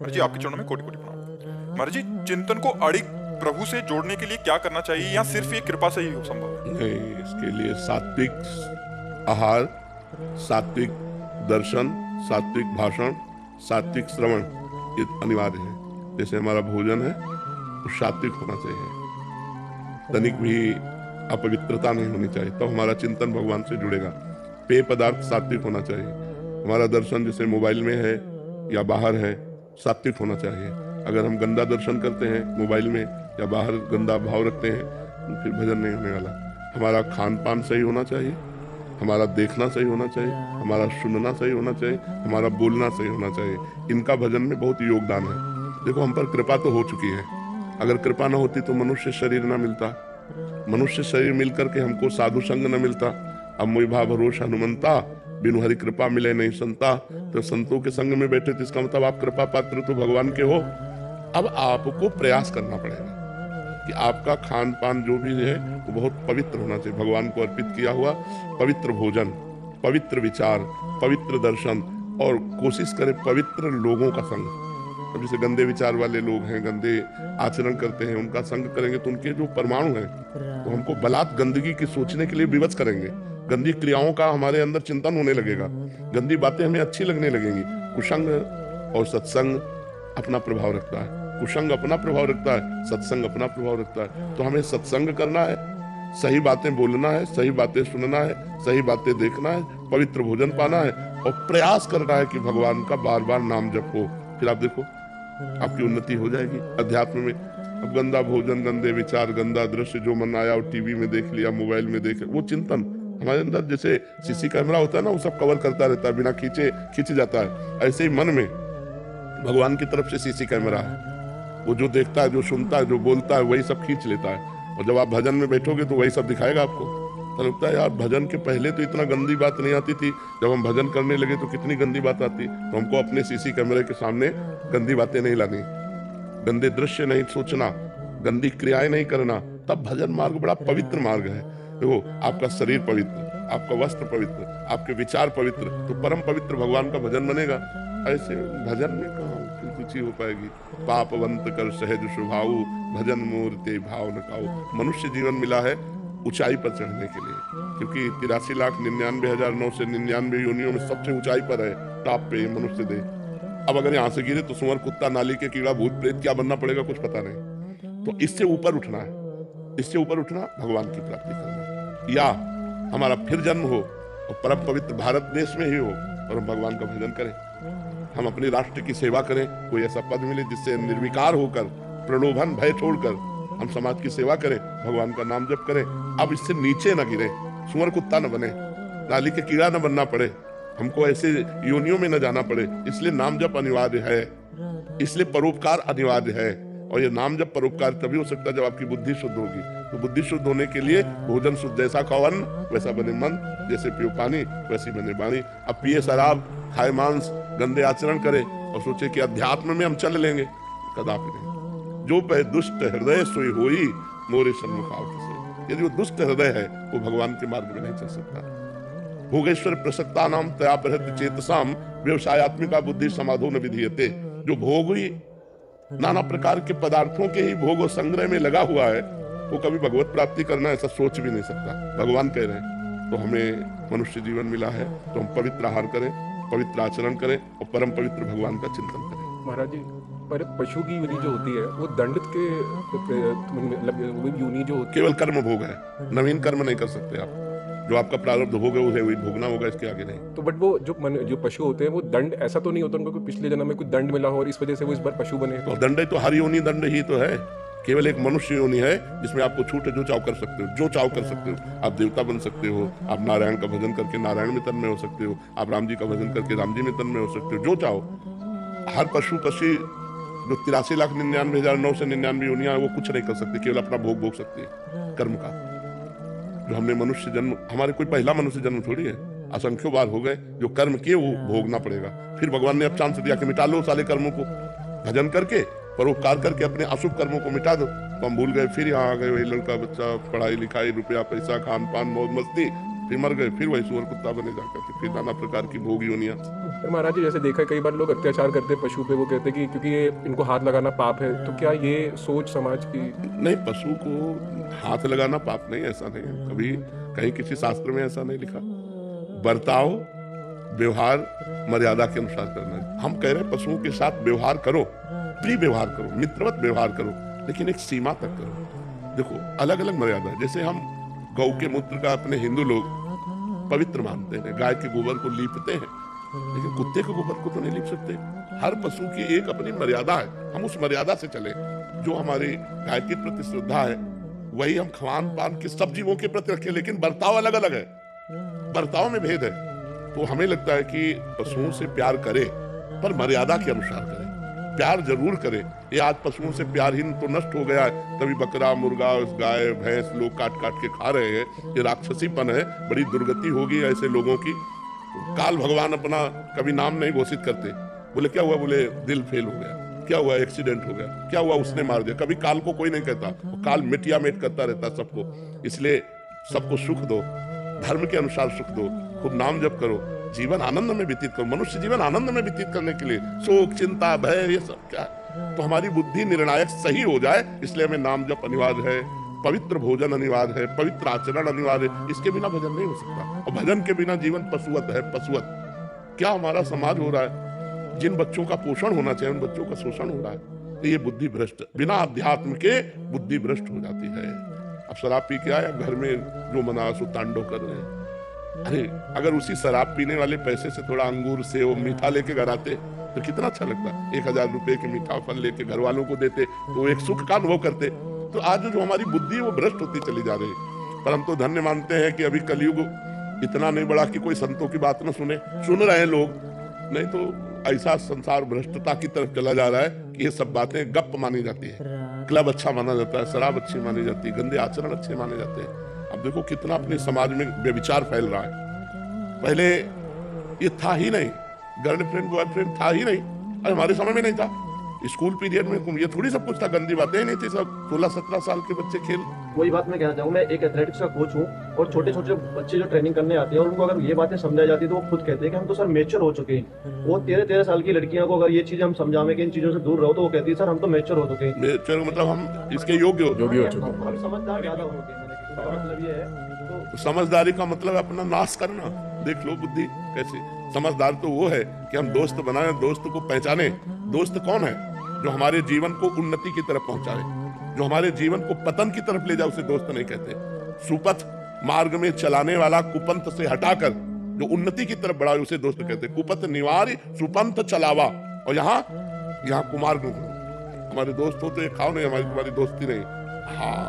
महाराज जी आपके चरणों में कोटि कोटि प्रणाम। महाराज जी चिंतन को अड़िग प्रभु से जोड़ने के लिए क्या करना चाहिए, या सिर्फ ये कृपा से ही संभव है? नहीं, इसके लिए सात्विक आहार, सात्विक दर्शन, सात्विक भाषण, सात्विक श्रवण ये अनिवार्य है। जैसे हमारा भोजन है वो सात्विक होना चाहिए, तनिक भी अपवित्रता नहीं होनी चाहिए, तब हमारा चिंतन भगवान से जुड़ेगा। पेय पदार्थ सात्विक होना चाहिए। हमारा दर्शन जैसे मोबाइल में है या बाहर है, सात्विक होना चाहिए। अगर हम गंदा दर्शन करते हैं मोबाइल में या बाहर गंदा भाव रखते हैं तो फिर भजन नहीं होने वाला। हमारा खान पान सही होना चाहिए, हमारा देखना सही होना चाहिए, हमारा सुनना सही होना चाहिए, हमारा बोलना सही होना चाहिए। इनका भजन में बहुत योगदान है। देखो हम पर कृपा तो हो चुकी है, अगर कृपा ना होती तो मनुष्य शरीर ना मिलता, मनुष्य शरीर मिलकर के हमको साधु संग न मिलता। अब मोहि भा भरोसा हनुमंता, बिनु हरि कृपा मिले नहीं संता। तो संतों के संग में बैठे तो इसका मतलब आप कृपा पात्र तो भगवान के हो। अब आपको प्रयास करना पड़ेगा कि आपका खान पान जो भी है वो बहुत पवित्र होना चाहिए, भगवान को अर्पित किया हुआ पवित्र भोजन, पवित्र विचार, पवित्र दर्शन, और कोशिश करें पवित्र लोगों का संग। अब जैसे गंदे विचार वाले लोग हैं, गंदे आचरण करते हैं, उनका संग करेंगे तो उनके जो परमाणु हैं तो हमको बलात् गंदगी की सोचने के लिए विवश करेंगे। गंदी क्रियाओं का हमारे अंदर चिंतन होने लगेगा, गंदी बातें हमें अच्छी लगने लगेंगी। कुसंग और सत्संग अपना प्रभाव रखता है, कुसंग अपना प्रभाव रखता है, सत्संग अपना प्रभाव रखता है। तो हमें सत्संग करना है, सही बातें बोलना है, सही बातें सुनना है, सही बातें देखना है, पवित्र भोजन पाना है और प्रयास करना है कि भगवान का बार बार नाम जप हो। फिर आप देखो आपकी उन्नति हो जाएगी अध्यात्म में। अब गंदा भोजन, गंदे विचार, गंदा दृश्य जो मन आया और टीवी में देख लिया, मोबाइल में देख, वो चिंतन हमारे अंदर जैसे सीसी कैमरा होता है ना, वो सब कवर करता रहता है, बिना खींचे खींच जाता है। ऐसे ही मन में भगवान की तरफ से सीसी कैमरा है, वो जो देखता है, जो सुनता है, जो बोलता है, वही सब खींच लेता है। और जब आप भजन में बैठोगे तो वही सब दिखाएगा आपको। तो लगता है यार भजन के पहले तो इतना गंदी बात नहीं आती थी, जब हम भजन करने लगे तो कितनी गंदी बात आती। तो हमको अपने सीसी कैमरे के सामने गंदी बातें नहीं लानी, गंदे दृश्य नहीं सोचना, गंदी क्रियाएं नहीं करना, तब भजन मार्ग बड़ा पवित्र मार्ग है। देखो आपका शरीर पवित्र, आपका वस्त्र पवित्र, आपके विचार पवित्र, तो परम पवित्र भगवान का भजन बनेगा। ऐसे भजन में कहाँ रुचि हो पाएगी। पापवंत कर सहज स्वभाव, भजन मूर्ति भाव न खाओ। मनुष्य जीवन मिला है ऊंचाई पर चढ़ने के लिए, क्योंकि 83,99,999 योनियों में सबसे ऊंचाई पर है, टॉप पे मनुष्य दे। अब अगर यहाँ से गिरे तो सुअर, कुत्ता, नाली के कीड़ा, भूत प्रेत क्या बनना पड़ेगा कुछ पता नहीं। तो इससे ऊपर उठना है, इससे ऊपर उठना भगवान की प्राप्ति करना, या हमारा फिर जन्म हो और परम पवित्र भारत देश में ही हो और हम भगवान का भजन करें, हम अपने राष्ट्र की सेवा करें, कोई ऐसा पद मिले जिससे निर्विकार होकर, प्रलोभन भय छोड़कर हम समाज की सेवा करें, भगवान का नाम जप करें। अब इससे नीचे न गिरे, सुअर कुत्ता न बने, नाली के कीड़ा न बनना पड़े, हमको ऐसे योनियों में न जाना पड़े। इसलिए नाम जप अनिवार्य है, इसलिए परोपकार अनिवार्य है। और ये नाम जप परोपकार तभी हो सकता है जब आपकी बुद्धि शुद्ध होगी। तो बुद्धि शुद्ध होने के लिए भोजन शुद्ध, जैसा खाओ अन्न वैसा बने मन, जैसे पियो पानी वैसी बने वाणी। अब पिए शराब, खाए मांस, गंदे आचरण करे और सोचे कि अध्यात्म में हम चल लेंगे, कदापि नहीं। जो पे दुष्ट हृदय सोई होई, मोरे सन्मुख आव किसे। यदि वो दुष्ट हृदय है वो भगवान के मार्ग में नहीं चल सकता। भोगेश्वर प्रसक्ता नाम तया बृहद चेतसाम, व्यवसायत्मिका बुद्धि समाधो न विधीयते। जो भोग हुई नाना प्रकार के पदार्थों के ही भोग और संग्रह में लगा हुआ है, वो कभी भगवत प्राप्ति करना ऐसा सोच भी नहीं सकता। भगवान कह रहे हैं तो हमें मनुष्य जीवन मिला है तो हम पवित्र आहार करें, पवित्र आचरण करें और परम पवित्र भगवान का चिंतन करें। महाराज जी, पर पशु की योनि जो होती है वो दंडित के मतलब योनि जो होती है, केवल कर्म भोग है, नवीन कर्म नहीं कर सकते आप। जो आपका प्रारब्ध भोग है वही भोगना होगा, इसके आगे नहीं। तो बट वो जो पशु होते हैं वो दंड, ऐसा तो नहीं होता उनको पिछले जन्म में कोई दंड मिला हो और इस वजह से वो इस बार पशु बने? तो दंड तो हर योनि दंड ही तो है, केवल एक मनुष्य योनि है जिसमें आपको छूट है, जो चाव कर सकते हो, जो चाव कर सकते हो। आप देवता बन सकते हो, आप नारायण का भजन करके नारायण में तन्मय हो सकते हो, आप राम जी का भजन करके राम जी में तन्मय हो सकते हो, जो चाहो। हर पशु पक्षी जो 83,99,999 योनियां है वो कुछ नहीं कर सकते, केवल अपना भोग भोग सकते हैं कर्म का। जो हमने मनुष्य जन्म, हमारे कोई पहला मनुष्य जन्म थोड़ी है, असंख्यों बार हो गए। जो कर्म किए वो भोगना पड़ेगा। फिर भगवान ने अब चांस दिया कि मिटा लो सारे कर्मों को, भजन करके परोपकार करके अपने अशुभ कर्मों को मिटा दो। तो हम भूल गए, फिर यहाँ आ गए, वही लड़का बच्चा, पढ़ाई लिखाई, रुपया पैसा, खान पान, मौज मस्ती, फिर मर गए, फिर वही सुअर कुत्ता बने जाकर के, फिर नाना प्रकार की भोग योनियां। पर महाराज जी जैसे देखा है कई बार लोग अत्याचार करते हैं पशु पे, वो कहते हैं कि क्योंकि ये इनको हाथ लगाना पाप है, तो क्या ये सोच समाज की? नहीं, पशु को हाथ लगाना पाप नहीं, ऐसा नहीं है, कभी कहीं किसी शास्त्र में ऐसा नहीं लिखा। बर्ताव व्यवहार मर्यादा के अनुसार करना है। हम कह रहे हैं पशुओं के साथ व्यवहार करो, प्रिय व्यवहार करो, मित्रवत व्यवहार करो, लेकिन एक सीमा तक करो। देखो अलग अलग मर्यादा है। जैसे हम गौ के मूत्र का अपने हिंदू लोग पवित्र मानते हैं, गाय के गोबर को लीपते हैं, लेकिन कुत्ते के गोबर को तो नहीं लीप सकते। हर पशु की एक अपनी मर्यादा है, हम उस मर्यादा से चले। जो हमारी गाय के प्रति श्रद्धा है वही हम खान पान के सब जीवों के प्रति रखें, लेकिन बर्ताव अलग अलग है, बर्ताव में भेद है। तो हमें लगता है कि पशुओं से प्यार करें पर मर्यादा के अनुसार करें, प्यार जरूर करें। ये आज पशुओं से प्यारहीन तो नष्ट हो गया है, तभी बकरा मुर्गा गाय भैंस लोग काट काट के खा रहे हैं। ये राक्षसीपन है, बड़ी दुर्गति होगी ऐसे लोगों की। काल भगवान अपना कभी नाम नहीं घोषित करते, बोले क्या हुआ, बोले दिल फेल हो गया, क्या हुआ एक्सीडेंट हो गया, क्या हुआ उसने मार दिया। कभी काल को कोई नहीं कहता, काल मिटिया मेट करता रहता सबको। इसलिए सबको सुख दो, धर्म के अनुसार सुख दो, खूब नाम जप करो, जीवन आनंद में व्यतीत करो। मनुष्य जीवन आनंद में व्यतीत करने के लिए शोक चिंता भय ये सब क्या है, तो हमारी बुद्धि निर्णायक सही हो जाए, इसलिए हमें नाम जप अनिवार्य है, पवित्र भोजन अनिवार्य है, पवित्र आचरण अनिवार्य है। इसके बिना भजन नहीं हो सकता, और भजन के बिना जीवन पशुवत है। पशुवत क्या हमारा समाज हो रहा है, जिन बच्चों का पोषण होना चाहिए उन बच्चों का शोषण हो रहा है। तो ये बुद्धि भ्रष्ट, बिना अध्यात्म के बुद्धि भ्रष्ट हो जाती है। अब शराब पी के आए, घर में जो मना सो तांडव कर रहे हैं। अरे अगर उसी शराब पीने वाले पैसे से थोड़ा अंगूर सेव मीठा लेके घर आते तो कितना अच्छा लगता। 1000 रुपए के मीठा फल लेके घर वालों को देते तो एक सुख का अनुभव करते। तो आज जो हमारी बुद्धि है वो भ्रष्ट होती चली जा रही है। पर हम तो धन्य मानते हैं कि अभी कलयुग इतना नहीं बढ़ा कि कोई संतों की बात न सुने। सुन रहे हैं लोग, नहीं तो ऐसा संसार भ्रष्टता की तरफ चला जा रहा है कि ये सब बातें गप मानी जाती है। क्लब अच्छा माना जाता है, शराब अच्छी मानी जाती है, गंदे आचरण अच्छे माने जाते हैं। अब देखो कितना अपने समाज में व्यभिचार फैल रहा है। पहले ये था ही नहीं, गर्लफ्रेंड बॉयफ्रेंड था ही नहीं, अरे हमारे समय में नहीं था। स्कूल पीरियड में ये थोड़ी सब कुछ था, गंदी बातें ही नहीं थी, सब 16-17 साल के बच्चे खेल। वही बात मैं कहना चाहूँ, मैं एक एथलेटिक्स का कोच हूँ और छोटे छोटे बच्चे जो ट्रेनिंग करने आते हैं और उनको अगर ये बातें समझाई जाती है तो वो खुद कहते हैं कि हम तो सर मेच्योर हो चुके हैं। वो 13-13 साल की लड़कियों को अगर ये चीजें हम समझावे कि इन चीजों से दूर रहो तो वो कहती है सर हम तो मेच्योर हो चुके हैं। मेच्योर मतलब हम इसके योग्य हो योग्य हो चुके हैं, हम समझदार ज्यादा हो चुके हैं। मतलब ये है तो समझदारी का मतलब अपना नाश करना। देख लो बुद्धि कैसे। समझदार तो वो है कि हम दोस्त बनाए, दोस्त को पहचाने। दोस्त कौन है? जो हमारे जीवन को उन्नति की तरफ पहुंचाए, जो हमारे जीवन को पतन की तरफ ले जाए, उसे दोस्त नहीं कहते। सुपथ मार्ग में चलाने वाला कुपंथ से हटाकर जो उन्नति की तरफ बढ़ाए उसे दोस्त कहते। कुपथ निवार सुपंथ चलावा, और यहाँ कुमार्ग हमारे दोस्त हो तो ये खाओ नहीं, हमारी तुम्हारी दोस्ती नहीं। हाँ